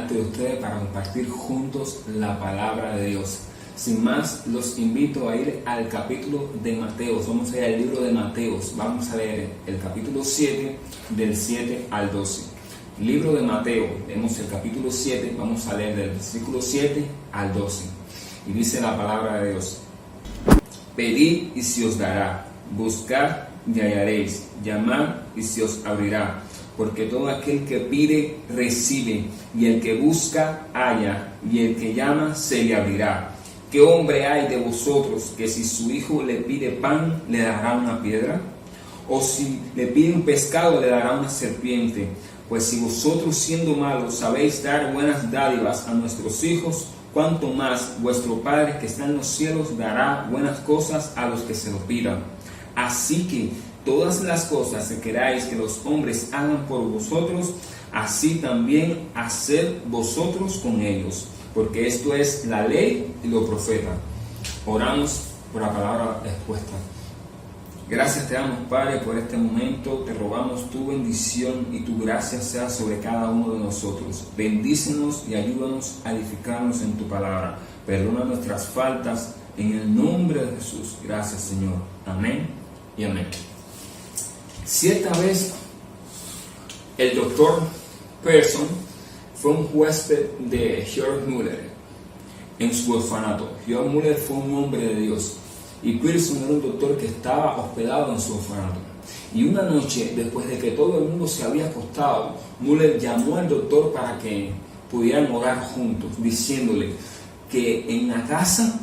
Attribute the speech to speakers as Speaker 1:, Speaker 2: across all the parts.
Speaker 1: delante de ustedes para compartir juntos la palabra de Dios. Sin más, los invito a ir al capítulo de Mateos. Vamos a ir al libro de Mateos. Vamos a leer el capítulo 7, del 7 al 12. Libro de Mateo, leemos el capítulo 7, vamos a leer del versículo 7 al 12. Y dice la palabra de Dios: Pedid y se os dará, buscad y hallaréis, llamad y se os abrirá. Porque todo aquel que pide, recibe, y el que busca, halla, y el que llama, se le abrirá. ¿Qué hombre hay de vosotros que si su hijo le pide pan, le dará una piedra? ¿O si le pide un pescado, le dará una serpiente? Pues si vosotros, siendo malos, sabéis dar buenas dádivas a nuestros hijos, cuánto más vuestro Padre que está en los cielos dará buenas cosas a los que se lo pidan. Así que todas las cosas que queráis que los hombres hagan por vosotros, así también haced vosotros con ellos, porque esto es la ley y los profetas. Oramos por la palabra expuesta. Gracias te damos, Padre, por este momento. Te rogamos tu bendición y tu gracia sea sobre cada uno de nosotros. Bendícenos y ayúdanos a edificarnos en tu palabra. Perdona nuestras faltas en el nombre de Jesús. Gracias, Señor. Amén y amén. Cierta vez, el doctor Pearson fue un huésped de George Muller en su orfanato. George Muller fue un hombre de Dios y Pearson era un doctor que estaba hospedado en su orfanato. Y una noche, después de que todo el mundo se había acostado, Muller llamó al doctor para que pudieran orar juntos, diciéndole que en la casa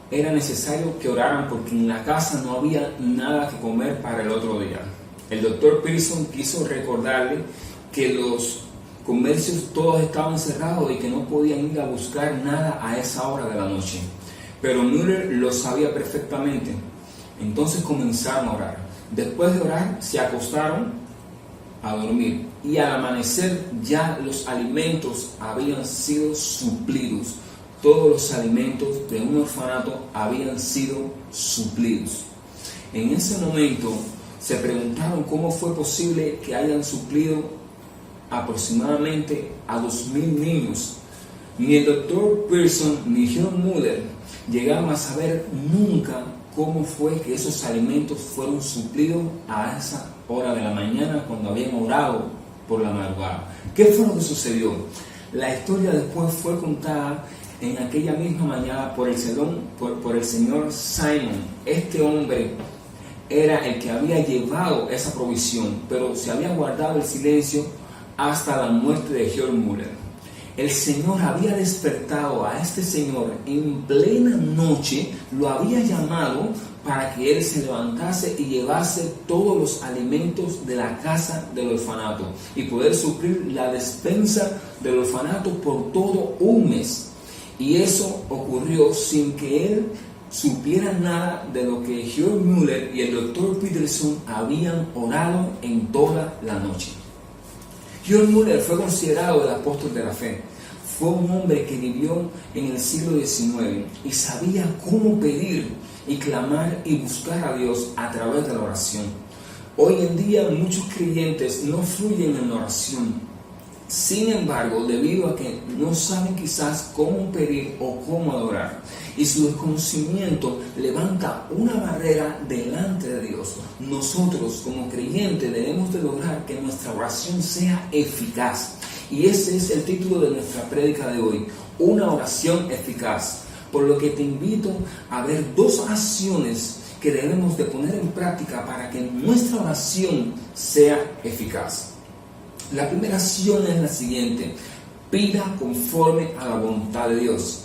Speaker 1: era necesario que oraran porque en la casa no había nada que comer para el otro día. El doctor Pearson quiso recordarle que los comercios todos estaban cerrados y que no podían ir a buscar nada a esa hora de la noche. Pero Muller lo sabía perfectamente. Entonces comenzaron a orar. Después de orar, se acostaron a dormir. Y al amanecer ya los alimentos habían sido suplidos. Todos los alimentos de un orfanato habían sido suplidos. En ese momento se preguntaron cómo fue posible que hayan suplido aproximadamente a 2,000 niños. Ni el doctor Pearson ni George Muller llegaron a saber nunca cómo fue que esos alimentos fueron suplidos a esa hora de la mañana cuando habían orado por la madrugada. ¿Qué fue lo que sucedió? La historia después fue contada en aquella misma mañana por el señor Simon. Este hombre era el que había llevado esa provisión, pero se había guardado el silencio hasta la muerte de George Muller. El Señor había despertado a este señor en plena noche, lo había llamado para que él se levantase y llevase todos los alimentos de la casa del orfanato y poder suplir la despensa del orfanato por todo un mes. Y eso ocurrió sin que él supiera nada de lo que George Muller y el doctor Pearson habían orado en toda la noche. George Muller fue considerado el apóstol de la fe. Fue un hombre que vivió en el siglo XIX y sabía cómo pedir y clamar y buscar a Dios a través de la oración. Hoy en día muchos creyentes no fluyen en la oración. Sin embargo, debido a que no saben quizás cómo pedir o cómo adorar, y su desconocimiento levanta una barrera delante de Dios. Nosotros como creyentes debemos de lograr que nuestra oración sea eficaz. Y ese es el título de nuestra prédica de hoy, una oración eficaz. Por lo que te invito a ver 2 oraciones que debemos de poner en práctica para que nuestra oración sea eficaz. La primera acción es la siguiente: pida conforme a la voluntad de Dios.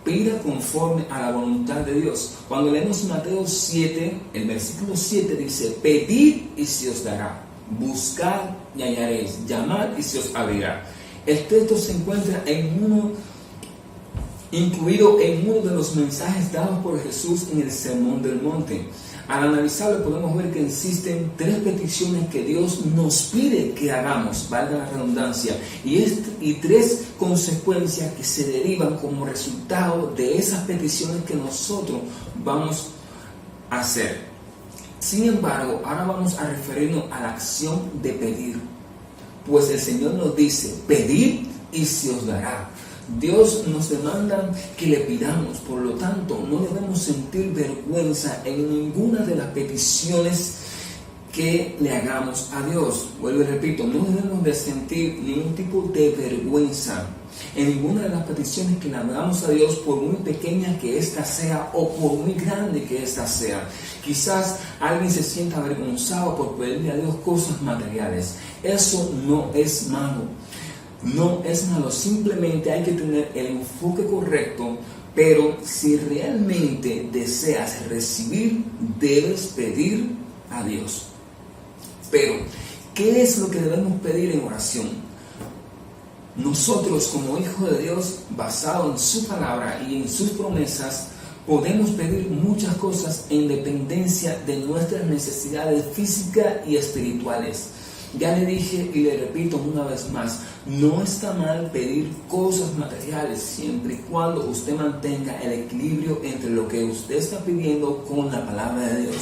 Speaker 1: Pida conforme a la voluntad de Dios. Cuando leemos Mateo 7, el versículo 7 dice: pedid y se os dará, buscad y hallaréis, llamad y se os abrirá. El texto se encuentra incluido en uno de los mensajes dados por Jesús en el Sermón del Monte. Al analizarlo podemos ver que existen 3 peticiones que Dios nos pide que hagamos, valga la redundancia, y 3 consecuencias que se derivan como resultado de esas peticiones que nosotros vamos a hacer. Sin embargo, ahora vamos a referirnos a la acción de pedir. Pues el Señor nos dice: pedid y se os dará. Dios nos demanda que le pidamos, por lo tanto, no debemos sentir vergüenza en ninguna de las peticiones que le hagamos a Dios. Vuelvo y repito, no debemos de sentir ningún tipo de vergüenza en ninguna de las peticiones que le hagamos a Dios, por muy pequeña que ésta sea o por muy grande que ésta sea. Quizás alguien se sienta avergonzado por pedirle a Dios cosas materiales. Eso no es malo. No es malo, simplemente hay que tener el enfoque correcto, pero si realmente deseas recibir, debes pedir a Dios. Pero, ¿qué es lo que debemos pedir en oración? Nosotros, como hijos de Dios, basado en su palabra y en sus promesas, podemos pedir muchas cosas en dependencia de nuestras necesidades físicas y espirituales. Ya le dije y le repito una vez más, no está mal pedir cosas materiales siempre y cuando usted mantenga el equilibrio entre lo que usted está pidiendo con la palabra de Dios.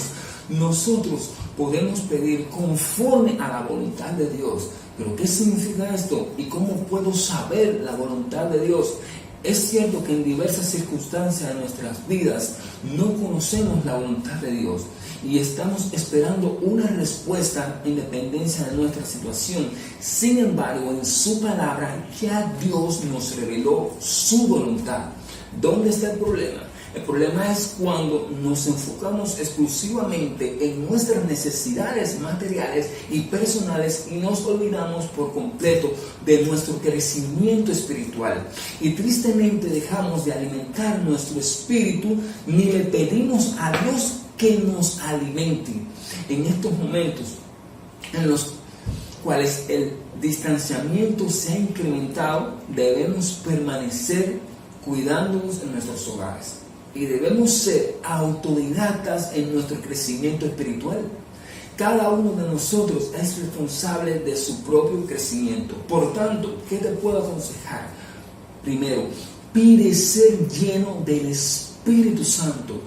Speaker 1: Nosotros podemos pedir conforme a la voluntad de Dios. ¿Pero qué significa esto? ¿Y cómo puedo saber la voluntad de Dios? Es cierto que en diversas circunstancias de nuestras vidas no conocemos la voluntad de Dios y estamos esperando una respuesta en dependencia de nuestra situación. Sin embargo, en su palabra ya Dios nos reveló su voluntad. ¿Dónde está el problema? El problema es cuando nos enfocamos exclusivamente en nuestras necesidades materiales y personales y nos olvidamos por completo de nuestro crecimiento espiritual. Y tristemente dejamos de alimentar nuestro espíritu ni le pedimos a Dios que nos alimente. En estos momentos en los cuales el distanciamiento se ha incrementado, debemos permanecer cuidándonos en nuestros hogares. Y debemos ser autodidactas en nuestro crecimiento espiritual. Cada uno de nosotros es responsable de su propio crecimiento. Por tanto, ¿qué te puedo aconsejar? Primero, pide ser lleno del Espíritu Santo.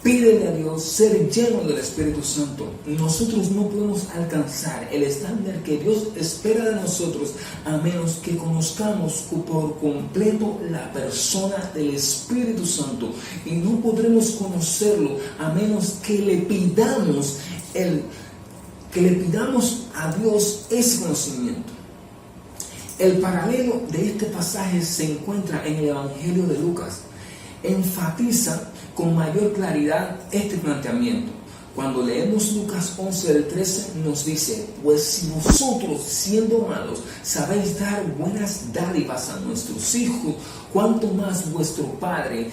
Speaker 1: Pídele a Dios ser lleno del Espíritu Santo. Nosotros no podemos alcanzar el estándar que Dios espera de nosotros a menos que conozcamos por completo la persona del Espíritu Santo. Y no podremos conocerlo a menos que le pidamos a Dios ese conocimiento. El paralelo de este pasaje se encuentra en el Evangelio de Lucas. Enfatiza con mayor claridad este planteamiento. Cuando leemos Lucas 11 del 13 nos dice: pues si vosotros, siendo malos, sabéis dar buenas dádivas a nuestros hijos, cuánto más vuestro Padre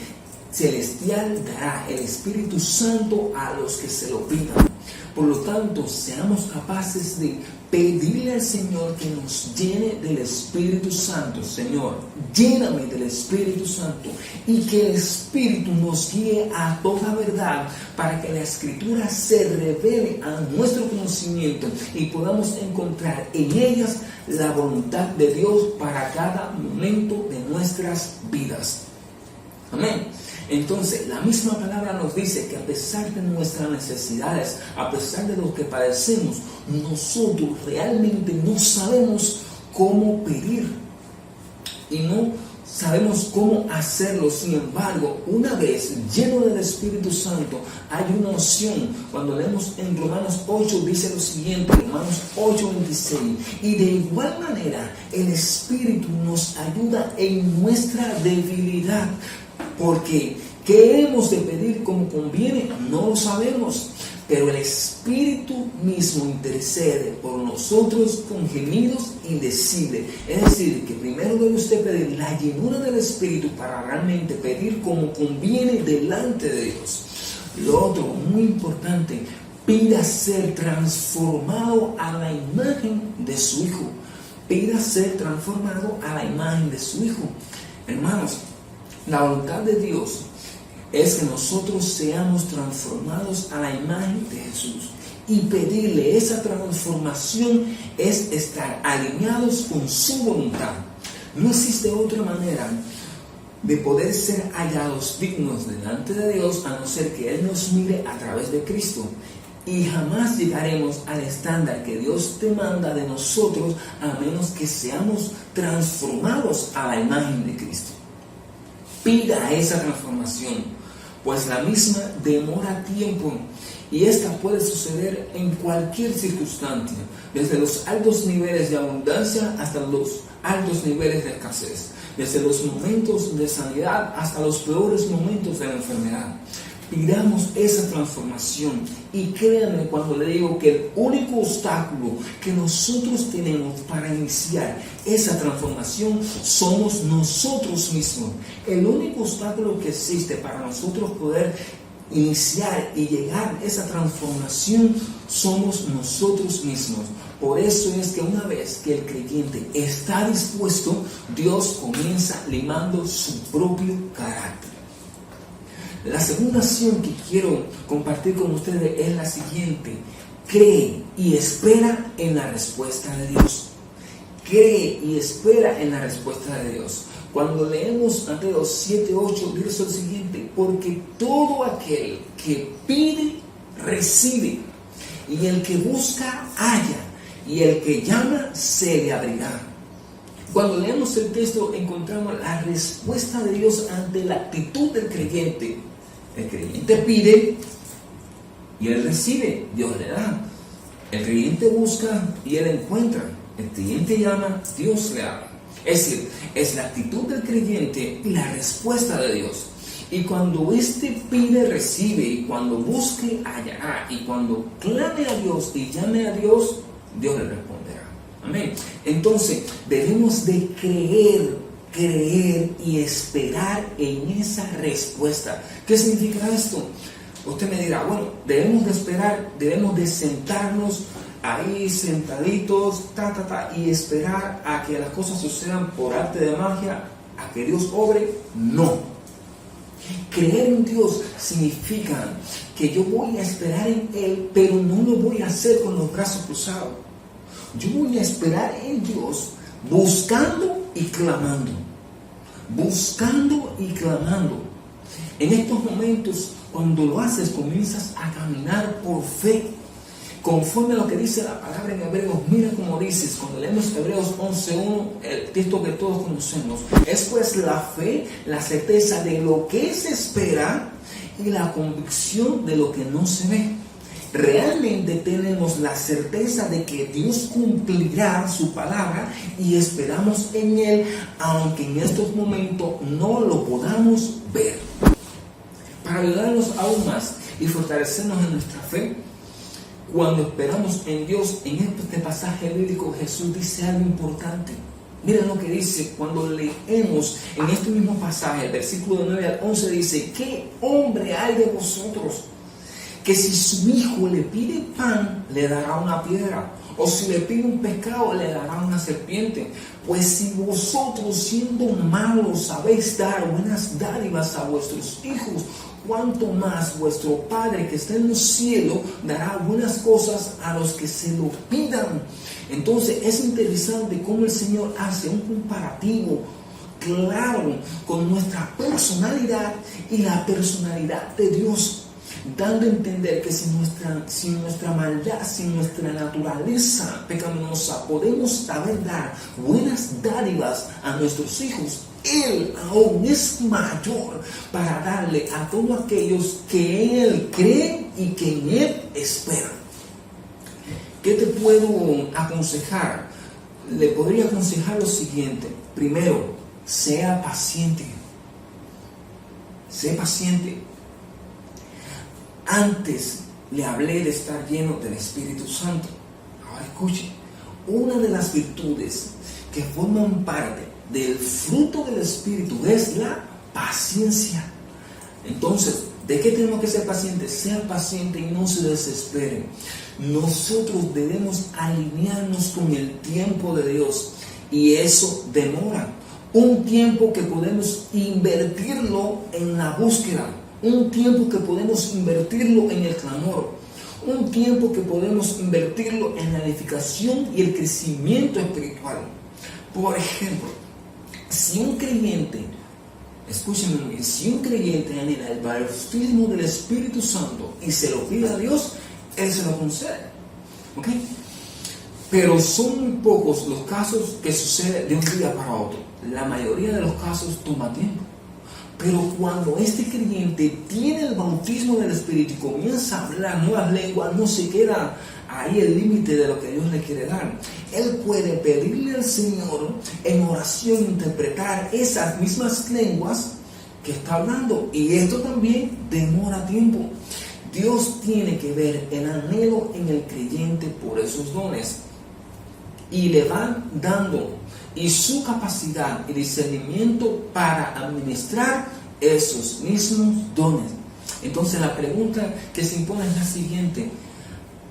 Speaker 1: Celestial dará el Espíritu Santo a los que se lo pidan. Por lo tanto, seamos capaces de pedirle al Señor que nos llene del Espíritu Santo. Señor, lléname del Espíritu Santo, y que el Espíritu nos guíe a toda verdad para que la Escritura se revele a nuestro conocimiento y podamos encontrar en ellas la voluntad de Dios para cada momento de nuestras vidas. Amén. Entonces, la misma palabra nos dice que a pesar de nuestras necesidades, a pesar de lo que padecemos, nosotros realmente no sabemos cómo pedir y no sabemos cómo hacerlo. Sin embargo, una vez lleno del Espíritu Santo, hay una opción. Cuando leemos en Romanos 8, dice lo siguiente, Romanos 8:26, y de igual manera el Espíritu nos ayuda en nuestra debilidad. Porque ¿qué hemos de pedir como conviene? No lo sabemos, pero el Espíritu mismo intercede por nosotros con gemidos indecibles. Es decir, que primero debe usted pedir la llenura del Espíritu para realmente pedir como conviene delante de Dios. Lo otro, muy importante, pida ser transformado a la imagen de su Hijo. Pida ser transformado a la imagen de su Hijo. Hermanos, la voluntad de Dios es que nosotros seamos transformados a la imagen de Jesús. Y pedirle esa transformación es estar alineados con su voluntad. No existe otra manera de poder ser hallados dignos delante de Dios a no ser que Él nos mire a través de Cristo. Y jamás llegaremos al estándar que Dios demanda de nosotros a menos que seamos transformados a la imagen de Cristo. Pida esa transformación, pues la misma demora tiempo y esta puede suceder en cualquier circunstancia, desde los altos niveles de abundancia hasta los altos niveles de escasez, desde los momentos de sanidad hasta los peores momentos de la enfermedad. Pidamos esa transformación y créanme cuando le digo que el único obstáculo que nosotros tenemos para iniciar esa transformación somos nosotros mismos. El único obstáculo que existe para nosotros poder iniciar y llegar a esa transformación somos nosotros mismos. Por eso es que una vez que el creyente está dispuesto, Dios comienza limando su propio carácter. La segunda acción que quiero compartir con ustedes es la siguiente: cree y espera en la respuesta de Dios. Cree y espera en la respuesta de Dios. Cuando leemos Mateo 7:8, dice lo siguiente: porque todo aquel que pide, recibe, y el que busca, halla, y el que llama, se le abrirá. Cuando leemos el texto encontramos la respuesta de Dios ante la actitud del creyente. El creyente pide y él recibe, Dios le da. El creyente busca y él encuentra. El creyente llama, Dios le habla. Es decir, es la actitud del creyente y la respuesta de Dios. Y cuando éste pide, recibe, y cuando busque, hallará, y cuando clame a Dios y llame a Dios, Dios le responderá. Amén. Entonces, debemos de creer y esperar en esa respuesta. ¿Qué significa esto? Usted me dirá, bueno, debemos de esperar, debemos de sentarnos ahí sentaditos, y esperar a que las cosas sucedan por arte de magia, a que Dios obre. No. Creer en Dios significa que yo voy a esperar en Él, pero no lo voy a hacer con los brazos cruzados. Yo voy a esperar en Dios buscando y clamando. Buscando y clamando. En estos momentos, cuando lo haces, comienzas a caminar por fe, conforme a lo que dice la palabra en Hebreos. Mira cómo dices, cuando leemos Hebreos 11:1, el texto que todos conocemos: es pues la fe, la certeza de lo que se espera y la convicción de lo que no se ve. Realmente tenemos la certeza de que Dios cumplirá su palabra y esperamos en Él, aunque en estos momentos no lo podamos ver. Para ayudarnos aún más y fortalecernos en nuestra fe, cuando esperamos en Dios, en este pasaje bíblico Jesús dice algo importante. Miren lo que dice cuando leemos en este mismo pasaje, el versículo 9 al 11 dice: ¿qué hombre hay de vosotros que si su hijo le pide pan, le dará una piedra? O si le pide un pescado, le dará una serpiente. Pues si vosotros, siendo malos, sabéis dar buenas dádivas a vuestros hijos, cuánto más vuestro Padre que está en los cielos dará buenas cosas a los que se lo pidan. Entonces es interesante cómo el Señor hace un comparativo claro con nuestra personalidad y la personalidad de Dios, dando a entender que sin nuestra maldad, sin nuestra naturaleza pecaminosa, podemos saber dar buenas dádivas a nuestros hijos. Él aún es mayor para darle a todos aquellos que en Él creen y que en Él esperan. ¿Qué te puedo aconsejar? Le podría aconsejar lo siguiente. Primero, sea paciente. Sé paciente. Antes le hablé de estar lleno del Espíritu Santo. Ahora escuche, una de las virtudes que forman parte del fruto del Espíritu es la paciencia. Entonces, ¿de qué tenemos que ser pacientes? Sean pacientes y no se desesperen. Nosotros debemos alinearnos con el tiempo de Dios y eso demora. Un tiempo que podemos invertirlo en la búsqueda. Un tiempo que podemos invertirlo en el clamor. Un tiempo que podemos invertirlo en la edificación y el crecimiento espiritual. Por ejemplo, si un creyente, escúchenme bien, si un creyente anhela el bautismo del Espíritu Santo y se lo pide a Dios, Él se lo concede. ¿Ok? Pero son muy pocos los casos que suceden de un día para otro. La mayoría de los casos toma tiempo. Pero cuando este creyente tiene el bautismo del Espíritu y comienza a hablar nuevas lenguas, no se queda ahí el límite de lo que Dios le quiere dar. Él puede pedirle al Señor en oración interpretar esas mismas lenguas que está hablando. Y esto también demora tiempo. Dios tiene que ver el anhelo en el creyente por esos dones. Y le van dando y su capacidad y discernimiento para administrar esos mismos dones. Entonces la pregunta que se impone es la siguiente: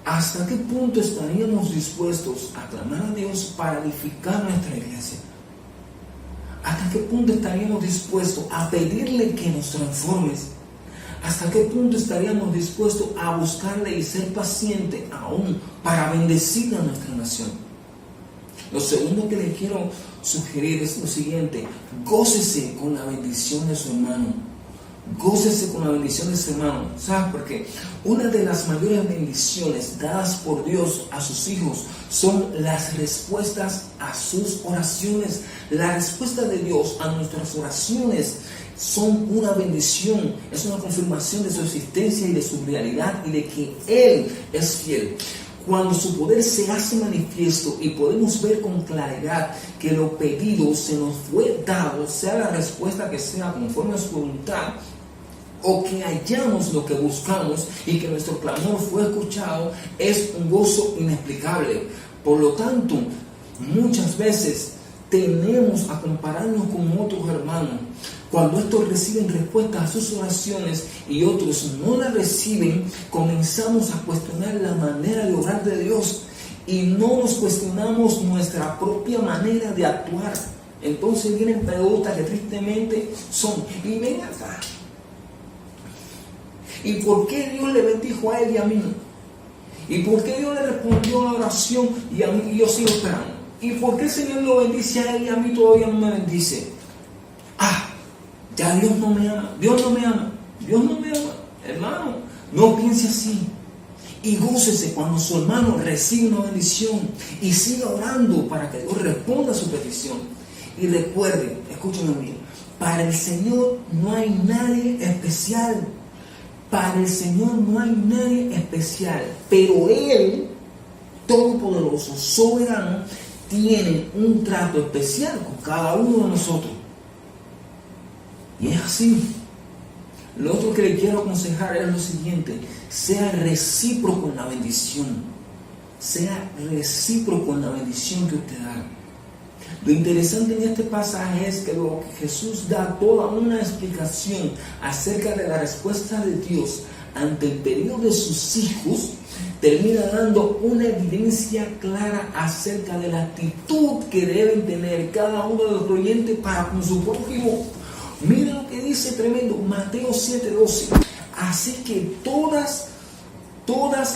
Speaker 1: ¿hasta qué punto estaríamos dispuestos a clamar a Dios para edificar nuestra iglesia? ¿Hasta qué punto estaríamos dispuestos a pedirle que nos transformes? ¿Hasta qué punto estaríamos dispuestos a buscarle y ser pacientes aún para bendecir a nuestra nación? Lo segundo que le quiero sugerir es lo siguiente: gócese con la bendición de su hermano. Gócese con la bendición de su hermano. ¿Sabes por qué? Una de las mayores bendiciones dadas por Dios a sus hijos son las respuestas a sus oraciones. La respuesta de Dios a nuestras oraciones son una bendición, es una confirmación de su existencia y de su realidad y de que Él es fiel. Cuando su poder se hace manifiesto y podemos ver con claridad que lo pedido se nos fue dado, sea la respuesta que sea conforme a su voluntad, o que hallamos lo que buscamos y que nuestro clamor fue escuchado, es un gozo inexplicable. Por lo tanto, muchas veces tenemos a compararnos con otros hermanos. Cuando estos reciben respuestas a sus oraciones y otros no las reciben, comenzamos a cuestionar la manera de obrar de Dios y no nos cuestionamos nuestra propia manera de actuar. Entonces vienen preguntas que tristemente son: y ven acá, ¿y por qué Dios le bendijo a él y a mí? ¿Y por qué Dios le respondió a la oración y a mí y yo sigo esperando? ¿Y por qué el Señor lo bendice a él y a mí todavía no me bendice? Ya Dios no me ama, Dios no me ama, Dios no me ama. Hermano, no piense así. Y gócese cuando su hermano recibe una bendición y siga orando para que Dios responda a su petición. Y recuerde, escúchame bien, para el Señor no hay nadie especial. Para el Señor no hay nadie especial. Pero Él, todopoderoso, soberano, tiene un trato especial con cada uno de nosotros. Y es así. Lo otro que le quiero aconsejar es lo siguiente: sea recíproco en la bendición. Sea recíproco en la bendición que usted da. Lo interesante en este pasaje es que luego que Jesús da toda una explicación acerca de la respuesta de Dios ante el pedido de sus hijos, termina dando una evidencia clara acerca de la actitud que deben tener cada uno de los creyentes para con su prójimo. Mira lo que dice tremendo, Mateo 7:12. Así que todas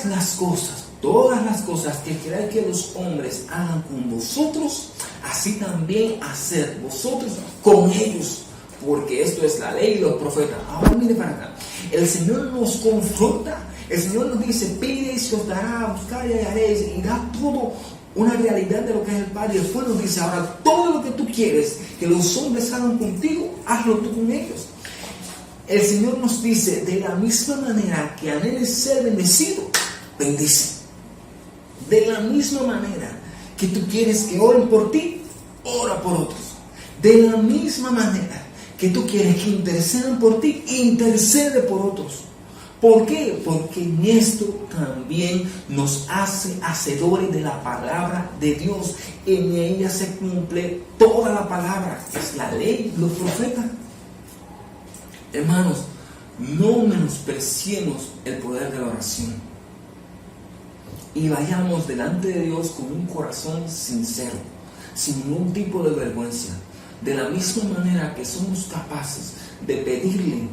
Speaker 1: las cosas que queráis que los hombres hagan con vosotros, así también haced vosotros con ellos, porque esto es la ley y los profetas. Ahora mire para acá, el Señor nos confronta, el Señor nos dice: pide y se os dará, buscar y hallaréis, y da todo una realidad de lo que es el Padre. Y después nos dice: ahora todo lo que tú quieres que los hombres hagan contigo, hazlo tú con ellos. El Señor nos dice: de la misma manera que anheles ser bendecido, bendice. De la misma manera que tú quieres que oren por ti, ora por otros. De la misma manera que tú quieres que intercedan por ti, intercede por otros. ¿Por qué? Porque en esto también nos hace hacedores de la palabra de Dios. En ella se cumple toda la palabra, es la ley, los profetas. Hermanos, no menospreciemos el poder de la oración y vayamos delante de Dios con un corazón sincero, sin ningún tipo de vergüenza. De la misma manera que somos capaces de pedirle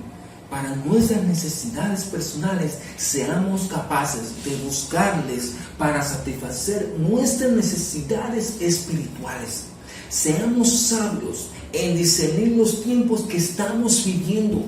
Speaker 1: para nuestras necesidades personales, seamos capaces de buscarles para satisfacer nuestras necesidades espirituales. Seamos sabios en discernir los tiempos que estamos viviendo,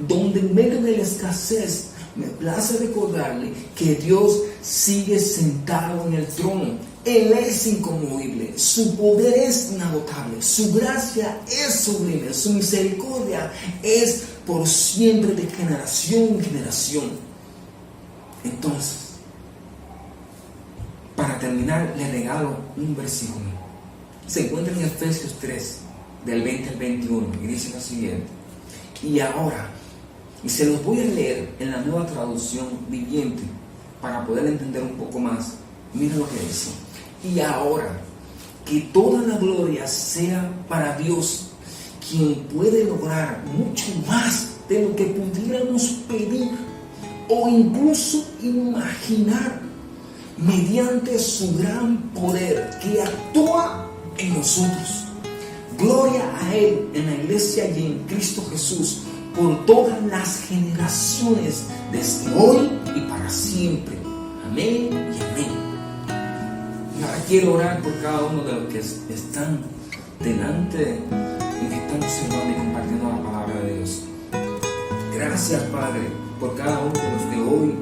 Speaker 1: donde en medio de la escasez me place recordarle que Dios sigue sentado en el trono. Él es inconmovible, su poder es inagotable, su gracia es sublime, su misericordia es por siempre, de generación en generación. Entonces, para terminar, le regalo un versículo. Se encuentra en Efesios 3, del 20 al 21, y dice lo siguiente: y ahora, y se los voy a leer en la Nueva Traducción Viviente para poder entender un poco más. Mira lo que dice: y ahora, que toda la gloria sea para Dios, quien puede lograr mucho más de lo que pudiéramos pedir o incluso imaginar, mediante su gran poder que actúa en nosotros. Gloria a Él en la iglesia y en Cristo Jesús por todas las generaciones, desde hoy y para siempre. Amén y amén. Y ahora quiero orar por cada uno de los que están delante y que están observando y compartiendo la palabra de Dios. Gracias, Padre, por cada uno de los que hoy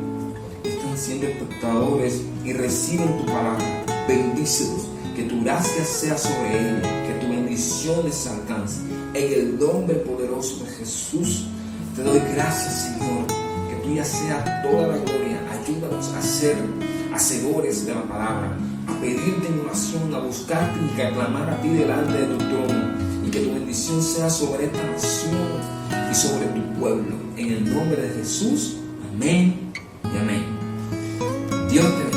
Speaker 1: están siendo espectadores y reciben tu palabra. Bendícelos, que tu gracia sea sobre ellos, que tu bendición les alcance. En el nombre poderoso de Jesús, te doy gracias, Señor. Que tuya sea toda la gloria. Ayúdanos a ser hacedores de la palabra, a pedirte en oración, a buscarte y a clamar a ti delante de tu trono. Y que tu bendición sea sobre esta nación y sobre tu pueblo. En el nombre de Jesús, amén y amén. Dios te bendiga.